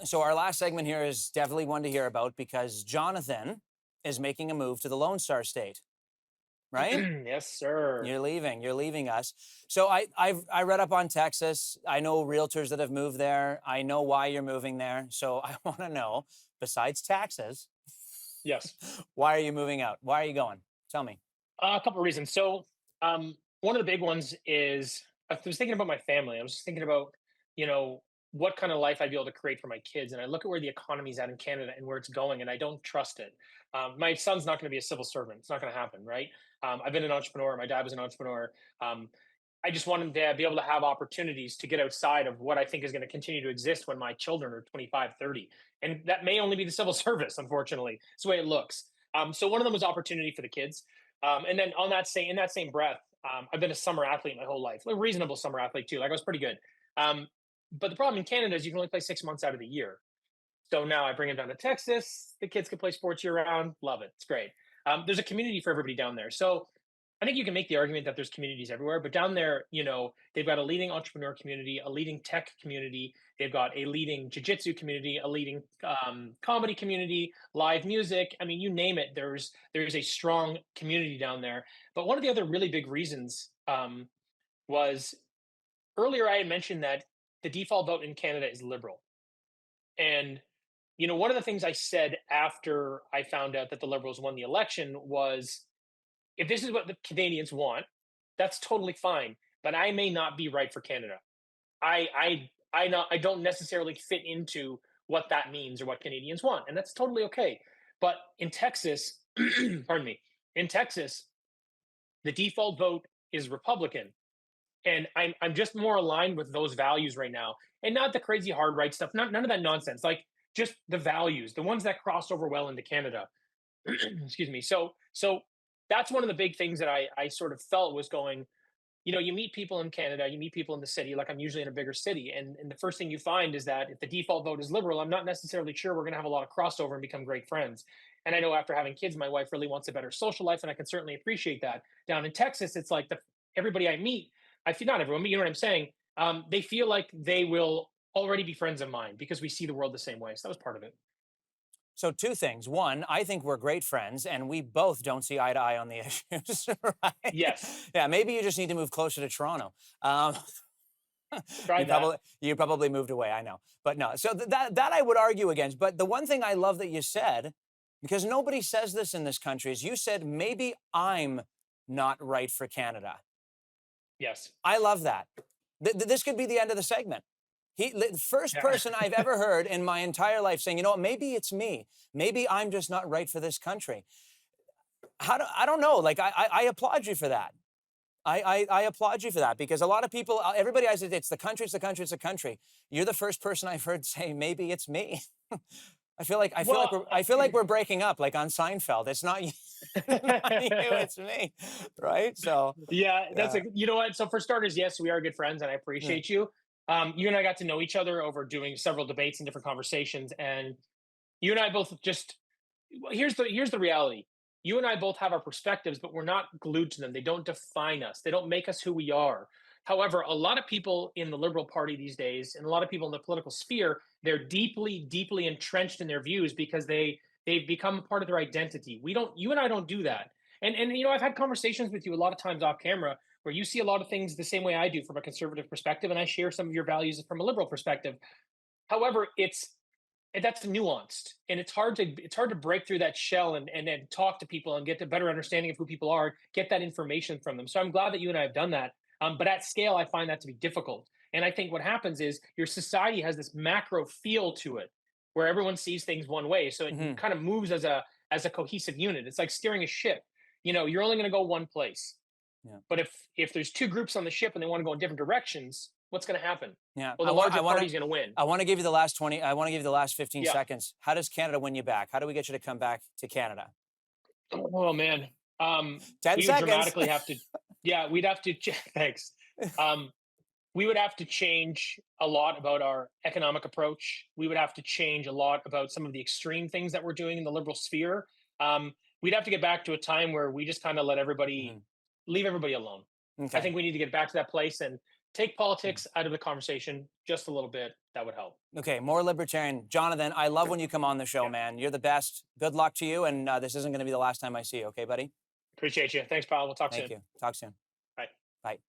So our last segment here is definitely one to hear about because Jonathan is making a move to the Lone Star State, right? Yes, sir. You're leaving us. So I read up on Texas. I know realtors that have moved there. I know why you're moving there. So I want to know, besides taxes, Yes. why are you moving out? Why are you going? Tell me. A couple of reasons. One of the big ones is I was thinking about my family. I was just thinking about, you know, what kind of life I'd be able to create for my kids. And I look at where the economy's at in Canada and where it's going, and I don't trust it. My son's not going to be a civil servant. It's not going to happen, right? I've been an entrepreneur. My dad was an entrepreneur. Um, I just want him to be able to have opportunities to get outside of what I think is going to continue to exist when my children are 25, 30. And that may only be the civil service, unfortunately. It's the way it looks. So one of them was opportunity for the kids. And then in that same breath, I've been a summer athlete my whole life, a reasonable summer athlete too. Like I was pretty good. But the problem in Canada is you can only play 6 months out of the year. So now I bring them down to Texas. The kids can play sports year round. Love it. It's great. There's a community for everybody down there. So I think you can make the argument that there's communities everywhere, but down there, they've got a leading entrepreneur community, a leading tech community. They've got a leading jiu-jitsu community, a leading comedy community, live music. I mean, you name it. There's a strong community down there. But one of the other really big reasons was earlier I had mentioned that the default vote in Canada is liberal, and one of the things I said after I found out that the Liberals won the election was, if this is what the Canadians want, that's totally fine. But I may not be right for Canada. I don't necessarily fit into what that means or what Canadians want, and that's totally okay. But in Texas, pardon me, in Texas, the default vote is Republican, and I'm just more aligned with those values right now, and not the crazy hard right stuff, not none of that nonsense. Like just the values, the ones that cross over well into Canada. Excuse me. So that's one of the big things that I sort of felt was going. You meet people in Canada, you meet people in the city. Like I'm usually in a bigger city, and the first thing you find is that if the default vote is liberal, I'm not necessarily sure we're going to have a lot of crossover and become great friends. And I know after having kids, my wife really wants a better social life, and I can certainly appreciate that. Down in Texas, it's like everybody I meet, I feel not everyone, but you know what I'm saying. They feel like they will already be friends of mine because we see the world the same way. So that was part of it. So two things. One, I think we're great friends, and we both don't see eye to eye on the issues, right? Yes, Yeah, maybe you just need to move closer to Toronto. You tried that. probably you probably moved away. I know, but no. So that I would argue against. But the one thing I love that you said, because nobody says this in this country, is you said maybe I'm not right for Canada. Yes. I love that. This could be the end of the segment. The first Yeah. person I've ever heard in my entire life saying, you know what, maybe it's me. Maybe I'm just not right for this country. I don't know. Like, I applaud you for that. I applaud you for that because a lot of people, everybody has it. It's the country. It's the country. It's the country. You're the first person I've heard say maybe it's me. I feel like we're breaking up, like on Seinfeld. It's not you, not you, it's me, right? So, Yeah, yeah. you know what? So for starters, yes, we are good friends, and I Yeah. appreciate you. You and I got to know each other over doing several debates and different conversations, and you and I both just here's the reality. You and I both have our perspectives, but we're not glued to them. They don't define us. They don't make us who we are. However, a lot of people in the Liberal Party these days, and a lot of people in the political sphere, they're deeply, deeply entrenched in their views because they've become a part of their identity. We don't. You and I don't do that. And I've had conversations with you a lot of times off camera where you see a lot of things the same way I do from a conservative perspective, and I share some of your values from a liberal perspective. However, that's nuanced, and it's hard to break through that shell and talk to people and get a better understanding of who people are, get that information from them. So I'm glad that you and I have done that. But at scale, I find that to be difficult. And I think what happens is your society has this macro feel to it, where everyone sees things one way, so it Hmm. kind of moves as a cohesive unit. It's like steering a ship. You're only going to go one place. Yeah. But if there's two groups on the ship and they want to go in different directions, what's going to happen? Yeah. Well, I the want. I larger want to. party's going to win. I want to give you the last 20. I want to give you the last 15 Yeah. seconds. How does Canada win you back? How do we get you to come back to Canada? Oh man, 10 we would seconds. dramatically have to. Yeah, we'd have to. Thanks. Um, we would have to change a lot about our economic approach. We would have to change a lot about some of the extreme things that we're doing in the liberal sphere. Um, we'd have to get back to a time where we just kind of let everybody Mhm. leave everybody alone. I Okay. think we need to get back to that place, and take politics out of the conversation just a little bit. That would help. Okay, more libertarian. Jonathan, I love when you come on the show, Yeah. man. You're the best. Good luck to you, and this isn't going to be the last time I see you. Okay, buddy? Appreciate you. Thanks, pal. We'll talk Thank soon. you. Talk soon. Bye. Bye.